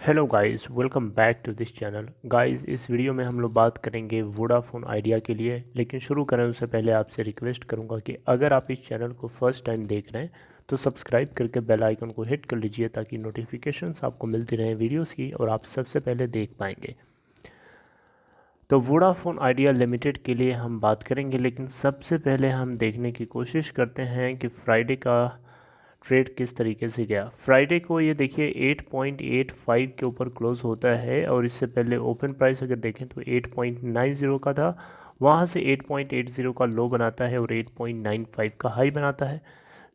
Hello guys, welcome back to this channel. Guys, इस video में हम लोग बात करेंगे वोडाफोन आइडिया के लिए। लेकिन शुरू करें उससे पहले आपसे रिक्वेस्ट करूंगा कि अगर आप इस चैनल को फर्स्ट टाइम देख रहे हैं तो सब्सक्राइब करके बेल आइकन को हिट कर लीजिए ताकि नोटिफिकेशंस आपको मिलती रहें वीडियोस की और आप सबसे पहले देख पाएंगे। तो वोडाफोन आइडिया लिमिटेड के लिए हम बात करेंगे, लेकिन सबसे पहले हम देखने की कोशिश करते हैं कि फ्राइडे का ट्रेड किस तरीके से गया। फ्राइडे को ये देखिए 8.85 के ऊपर क्लोज होता है और इससे पहले ओपन प्राइस अगर देखें तो 8.90 का था, वहाँ से 8.80 का लो बनाता है और 8.95 का हाई बनाता है।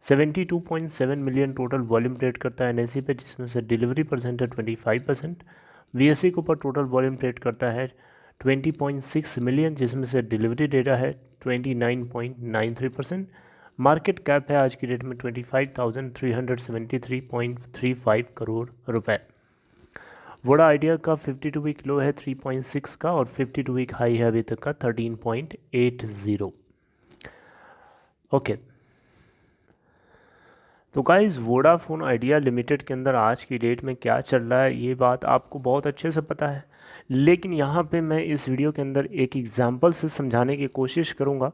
72.7 मिलियन टोटल वॉल्यूम ट्रेड करता है एनएसई पे, जिसमें से डिलीवरी परसेंट है 25%। वीएसई के ऊपर टोटल वॉल्यूम ट्रेड करता है 20.6 मिलियन, जिसमें से डिलीवरी डेटा है 29.93%। मार्केट कैप है आज की डेट में 25,373.35 करोड़ रुपए। वोडा आइडिया का 52 वीक लो है 3.6 का और 52 वीक हाई है अभी तक का 13.80। ओके, तो गाइस वोडाफोन आइडिया लिमिटेड के अंदर आज की डेट में क्या चल रहा है ये बात आपको बहुत अच्छे से पता है, लेकिन यहाँ पे मैं इस वीडियो के अंदर एक एग्जांपल से समझाने की कोशिश करूँगा,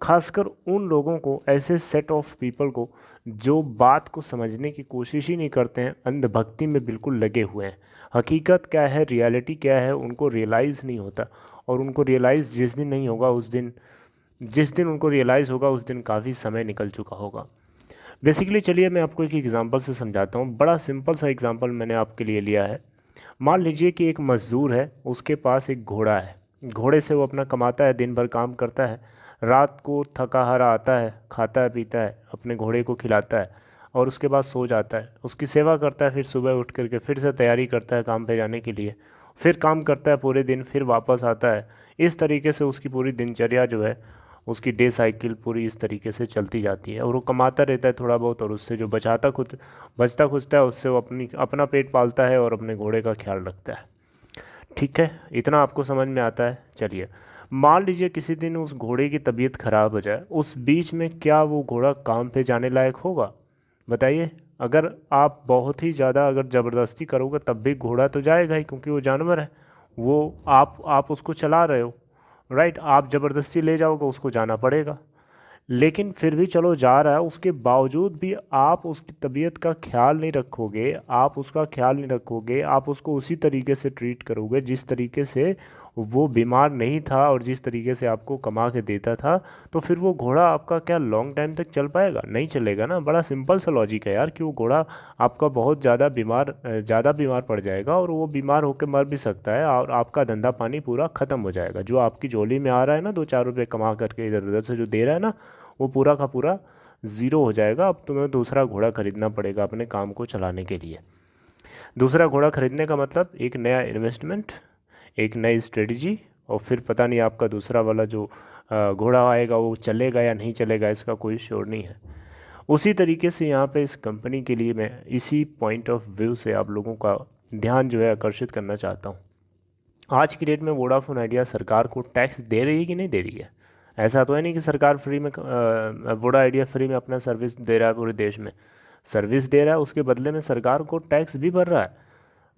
खासकर उन लोगों को, ऐसे सेट ऑफ पीपल को जो बात को समझने की कोशिश ही नहीं करते हैं, अंधभक्ति में बिल्कुल लगे हुए हैं। हकीकत क्या है, रियलिटी क्या है, उनको रियलाइज़ नहीं होता। और उनको रियलाइज़ जिस दिन नहीं होगा जिस दिन उनको रियलाइज़ होगा उस दिन काफ़ी समय निकल चुका होगा। बेसिकली चलिए मैं आपको एक एग्जांपल से समझाता हूँ। बड़ा सिंपल सा एग्जांपल मैंने आपके लिए लिया है। मान लीजिए कि एक मज़दूर है, उसके पास एक घोड़ा है। घोड़े से वो अपना कमाता है, दिन भर काम करता है, रात को थका हारा आता है, खाता है पीता है, अपने घोड़े को खिलाता है और उसके बाद सो जाता है, उसकी सेवा करता है। फिर सुबह उठ करके फिर से तैयारी करता है काम पे जाने के लिए, फिर काम करता है पूरे दिन, फिर वापस आता है। इस तरीके से उसकी पूरी दिनचर्या जो है, उसकी डे साइकिल पूरी इस तरीके से चलती जाती है और वो कमाता रहता है थोड़ा बहुत, और उससे जो बचता खुचता है उससे वो अपना पेट पालता है और अपने घोड़े का ख्याल रखता है। ठीक है, इतना आपको समझ में आता है। चलिए, मान लीजिए किसी दिन उस घोड़े की तबीयत खराब हो जाए, उस बीच में क्या वो घोड़ा काम पे जाने लायक होगा? बताइए। अगर आप बहुत ही ज़्यादा अगर ज़बरदस्ती करोगे तब भी घोड़ा तो जाएगा ही, क्योंकि वो जानवर है। वो आप उसको चला रहे हो, राइट। आप ज़बरदस्ती ले जाओगे, उसको जाना पड़ेगा। लेकिन फिर भी चलो जा रहा है, उसके बावजूद भी आप उसकी तबीयत का ख्याल नहीं रखोगे, आप उसका ख्याल नहीं रखोगे, आप उसको उसी तरीके से ट्रीट करोगे जिस तरीके से वो बीमार नहीं था और जिस तरीके से आपको कमा के देता था, तो फिर वो घोड़ा आपका क्या लॉन्ग टाइम तक चल पाएगा? नहीं चलेगा ना। बड़ा सिंपल सा लॉजिक है यार, कि वो घोड़ा आपका बहुत ज़्यादा बीमार पड़ जाएगा और वो बीमार होकर मर भी सकता है और आपका धंधा पानी पूरा ख़त्म हो जाएगा। जो आपकी झोली में आ रहा है ना, 2-4 रुपये कमा करके इधर उधर से जो दे रहा है ना, वो पूरा का पूरा ज़ीरो हो जाएगा। अब तुम्हें दूसरा घोड़ा खरीदना पड़ेगा अपने काम को चलाने के लिए। दूसरा घोड़ा खरीदने का मतलब एक नया इन्वेस्टमेंट, एक नई स्ट्रेटजी, और फिर पता नहीं आपका दूसरा वाला जो घोड़ा आएगा वो चलेगा या नहीं चलेगा, इसका कोई श्योर नहीं है। उसी तरीके से यहाँ पे इस कंपनी के लिए मैं इसी पॉइंट ऑफ व्यू से आप लोगों का ध्यान जो है आकर्षित करना चाहता हूँ। आज की डेट में वोडाफोन आइडिया सरकार को टैक्स दे रही है कि नहीं दे रही है? ऐसा तो है नहीं कि सरकार फ्री में वोडा आइडिया फ्री में अपना सर्विस दे रहा है, पूरे देश में सर्विस दे रहा है, उसके बदले में सरकार को टैक्स भी भर रहा है।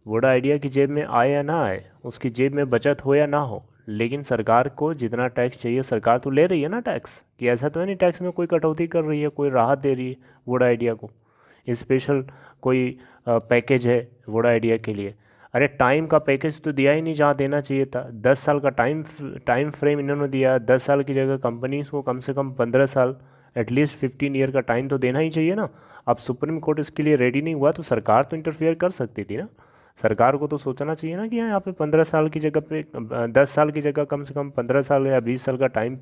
वोडा आइडिया की जेब में आए या ना आए, उसकी जेब में बचत हो या ना हो, लेकिन सरकार को जितना टैक्स चाहिए सरकार तो ले रही है ना टैक्स। कि ऐसा तो है नहीं टैक्स में कोई कटौती कर रही है, कोई राहत दे रही है वोडा आइडिया को, स्पेशल कोई पैकेज है वोडा आइडिया के लिए। अरे टाइम का पैकेज तो दिया ही नहीं जहाँ देना चाहिए था। 10 साल का टाइम फ्रेम इन्होंने दिया। 10 साल की जगह कंपनीज को कम से कम 15 साल, एटलीस्ट 15 ईयर का टाइम तो देना ही चाहिए ना। अब सुप्रीम कोर्ट इसके लिए रेडी नहीं हुआ तो सरकार तो इंटरफेयर कर सकती थी ना। सरकार को तो सोचना चाहिए ना कि हाँ, यहाँ पे 15 साल की जगह पे 10 साल की जगह कम से कम 15 साल या 20 साल का टाइम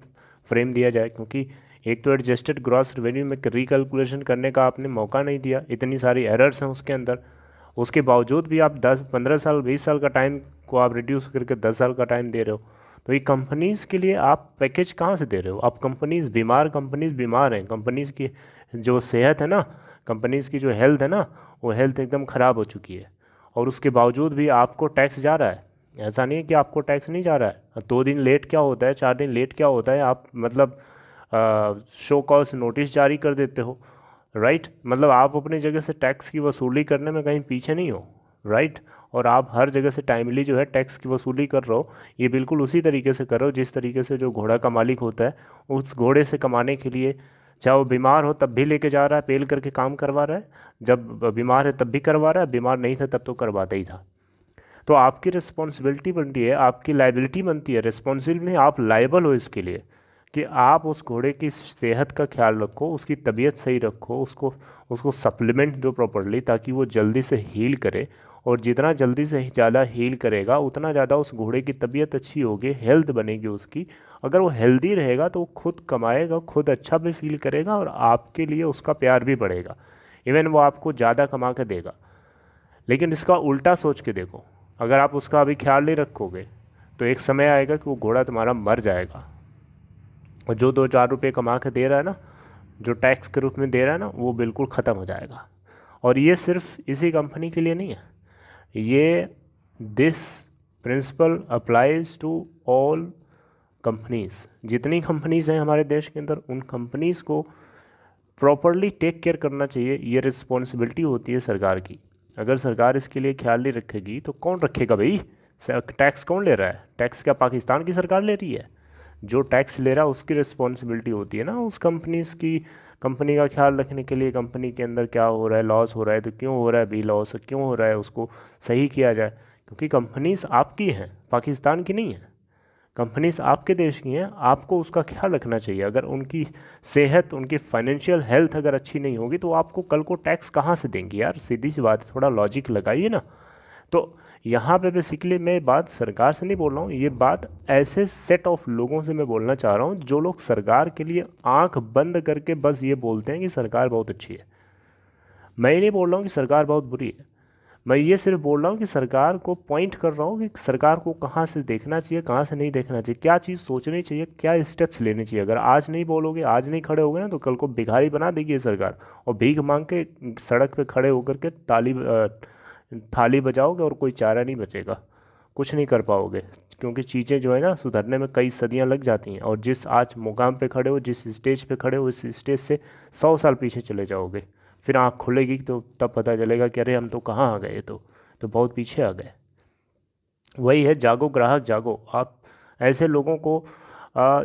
फ्रेम दिया जाए, क्योंकि एक तो एडजस्टेड ग्रॉस रेवेन्यू में रिकैलकुलेशन करने का आपने मौका नहीं दिया, इतनी सारी एरर्स हैं उसके अंदर। उसके बावजूद भी आप 10-15 साल 20 साल का टाइम को आप रिड्यूस करके 10 साल का टाइम दे रहे हो। तो ये कंपनीज़ के लिए आप पैकेज कहाँ से दे रहे हो? आप कंपनीज़ बीमार हैं। कंपनीज़ की जो सेहत है ना, कंपनीज़ की जो हेल्थ है ना, वो हेल्थ एकदम ख़राब हो चुकी है, और उसके बावजूद भी आपको टैक्स जा रहा है। ऐसा नहीं है कि आपको टैक्स नहीं जा रहा है। 2 दिन लेट क्या होता है, 4 दिन लेट क्या होता है, आप मतलब शो कॉज नोटिस जारी कर देते हो, राइट। मतलब आप अपनी जगह से टैक्स की वसूली करने में कहीं पीछे नहीं हो, राइट। और आप हर जगह से टाइमली जो है टैक्स की वसूली कर रहे हो, ये बिल्कुल उसी तरीके से कर रहे हो जिस तरीके से जो घोड़ा का मालिक होता है उस घोड़े से कमाने के लिए, चाहे वो बीमार हो तब भी लेके जा रहा है, पेल करके काम करवा रहा है, जब बीमार है तब भी करवा रहा है, बीमार नहीं था तब तो करवाता ही था। तो आपकी रिस्पॉन्सिबिलिटी बनती है, आपकी लाइबिलिटी बनती है, रिस्पॉन्सिबल नहीं, आप लाइबल हो इसके लिए कि आप उस घोड़े की सेहत का ख्याल रखो, उसकी तबीयत सही रखो, उसको उसको सप्लीमेंट दो प्रॉपरली ताकि वो जल्दी से हील करे। और जितना जल्दी से ज़्यादा हील करेगा उतना ज़्यादा उस घोड़े की तबीयत अच्छी होगी, हेल्थ बनेगी उसकी। अगर वो हेल्दी रहेगा तो वो खुद कमाएगा, खुद अच्छा भी फील करेगा और आपके लिए उसका प्यार भी बढ़ेगा, इवन वो आपको ज़्यादा कमा के देगा। लेकिन इसका उल्टा सोच के देखो, अगर आप उसका अभी ख्याल नहीं रखोगे तो एक समय आएगा कि वो घोड़ा तुम्हारा मर जाएगा, और जो 2-4 रुपये कमा के दे रहा है ना, जो टैक्स के रूप में दे रहा है ना, वो बिल्कुल ख़त्म हो जाएगा। और ये सिर्फ इसी कंपनी के लिए नहीं है, ये this principle applies to all companies. जितनी कंपनीज़ हैं हमारे देश के अंदर, उन कंपनीज़ को प्रॉपरली टेक केयर करना चाहिए। ये रिस्पॉन्सिबिलिटी होती है सरकार की। अगर सरकार इसके लिए ख्याल नहीं रखेगी तो कौन रखेगा भाई? टैक्स कौन ले रहा है? टैक्स क्या पाकिस्तान की सरकार ले रही है? जो टैक्स ले रहा है उसकी रिस्पॉन्सिबिलिटी होती है ना उस कंपनीज की, कंपनी का ख्याल रखने के लिए, कंपनी के अंदर क्या हो रहा है, लॉस हो रहा है तो क्यों हो रहा है भी, लॉस क्यों हो रहा है उसको सही किया जाए। क्योंकि कंपनीज आपकी हैं, पाकिस्तान की नहीं है। कंपनीज आपके देश की हैं, आपको उसका ख्याल रखना चाहिए। अगर उनकी सेहत, उनकी फाइनेंशियल हेल्थ अगर अच्छी नहीं होगी तो आपको कल को टैक्स कहाँ से देंगी यार? सीधी सी बात है, थोड़ा लॉजिक लगाइए ना। तो यहाँ पे बेसिकली मैं बात सरकार से नहीं बोल रहा हूँ, ये बात ऐसे सेट ऑफ लोगों से मैं बोलना चाह रहा हूँ जो लोग सरकार के लिए आंख बंद करके बस ये बोलते हैं कि सरकार बहुत अच्छी है। मैं ये नहीं बोल रहा हूँ कि सरकार बहुत बुरी है, मैं ये सिर्फ बोल रहा हूँ कि सरकार को पॉइंट कर रहा हूँ कि सरकार को कहाँ से देखना चाहिए, कहाँ से नहीं देखना चाहिए, क्या चीज़ सोचनी चाहिए, क्या स्टेप्स लेने चाहिए। अगर आज नहीं बोलोगे, आज नहीं खड़े होगे ना, तो कल को भिखारी बना देगी ये सरकार, और भीख मांग के सड़क पे खड़े होकर के थाली बजाओगे और कोई चारा नहीं बचेगा, कुछ नहीं कर पाओगे। क्योंकि चीज़ें जो है ना सुधरने में कई सदियां लग जाती हैं, और जिस आज मुकाम पे खड़े हो, जिस स्टेज पे खड़े हो, इस स्टेज से 100 साल पीछे चले जाओगे। फिर आँख खुलेगी तो तब पता चलेगा कि अरे हम तो कहाँ आ गए, तो बहुत पीछे आ गए। वही है, जागो ग्राहक जागो। आप ऐसे लोगों को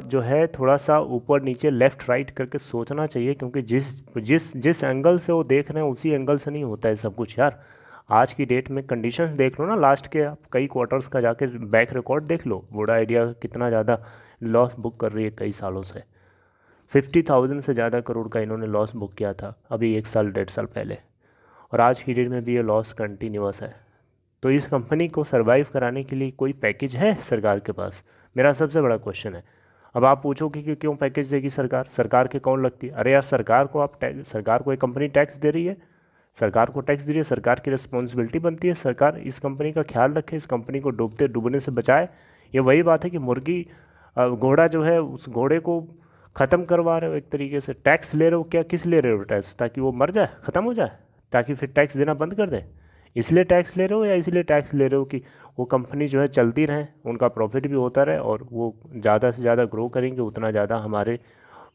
जो है थोड़ा सा ऊपर नीचे लेफ़्ट राइट करके सोचना चाहिए, क्योंकि जिस जिस जिस एंगल से वो देख रहे हैं उसी एंगल से नहीं होता है सब कुछ यार। आज की डेट में कंडीशंस देख लो ना, लास्ट के आप कई क्वार्टर्स का जाके बैक रिकॉर्ड देख लो, वोडा आइडिया कितना ज़्यादा लॉस बुक कर रही है कई सालों से। 50,000 से ज़्यादा करोड़ का इन्होंने लॉस बुक किया था अभी 1 साल 1.5 साल पहले, और आज की डेट में भी ये लॉस कंटिन्यूअस है। तो इस कंपनी को सरवाइव कराने के लिए कोई पैकेज है सरकार के पास? मेरा सबसे बड़ा क्वेश्चन है। अब आप पूछोगे कि क्यों पैकेज देगी सरकार, सरकार के कौन लगती है? अरे यार, सरकार को आप सरकार को एक कंपनी टैक्स दे रही है, सरकार को टैक्स दे रही है, सरकार की रिस्पॉन्सिबिलिटी बनती है सरकार इस कंपनी का ख्याल रखे, इस कंपनी को डूबने से बचाए। ये वही बात है कि मुर्गी घोड़ा जो है, उस घोड़े को ख़त्म करवा रहे हो एक तरीके से, टैक्स ले रहे हो। क्या किस ले रहे हो टैक्स? ताकि वो मर जाए, ख़त्म हो जाए, ताकि फिर टैक्स देना बंद कर दे? इसलिए टैक्स ले रहे हो, या इसलिए टैक्स ले रहे हो कि वो कंपनी जो है चलती रहे, उनका प्रॉफिट भी होता रहे, और वो ज़्यादा से ज़्यादा ग्रो करेंगे उतना ज़्यादा हमारे,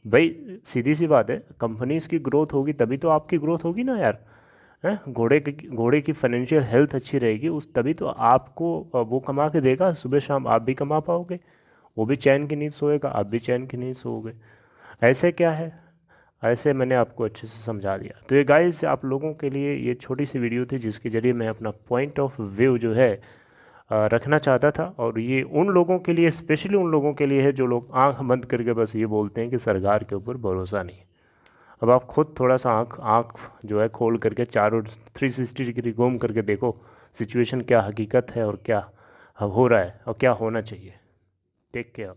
भाई सीधी सी बात है, कंपनीज़ की ग्रोथ होगी तभी तो आपकी ग्रोथ होगी ना यार। हैं, घोड़े की फाइनेंशियल हेल्थ अच्छी रहेगी, उस तभी तो आपको वो कमा के देगा, सुबह शाम आप भी कमा पाओगे, वो भी चैन की नींद सोएगा, आप भी चैन की नींद सोओगे। ऐसे क्या है, ऐसे मैंने आपको अच्छे से समझा दिया। तो ये गाइस आप लोगों के लिए ये छोटी सी वीडियो थी जिसके ज़रिए मैं अपना पॉइंट ऑफ व्यू जो है रखना चाहता था। और ये उन लोगों के लिए, स्पेशली उन लोगों के लिए है जो लोग आंख बंद करके बस ये बोलते हैं कि सरकार के ऊपर भरोसा नहीं। अब आप खुद थोड़ा सा आंख आंख जो है खोल करके चारों 360 डिग्री घूम करके देखो सिचुएशन क्या हकीकत है, और क्या हो रहा है, और क्या होना चाहिए। Take care.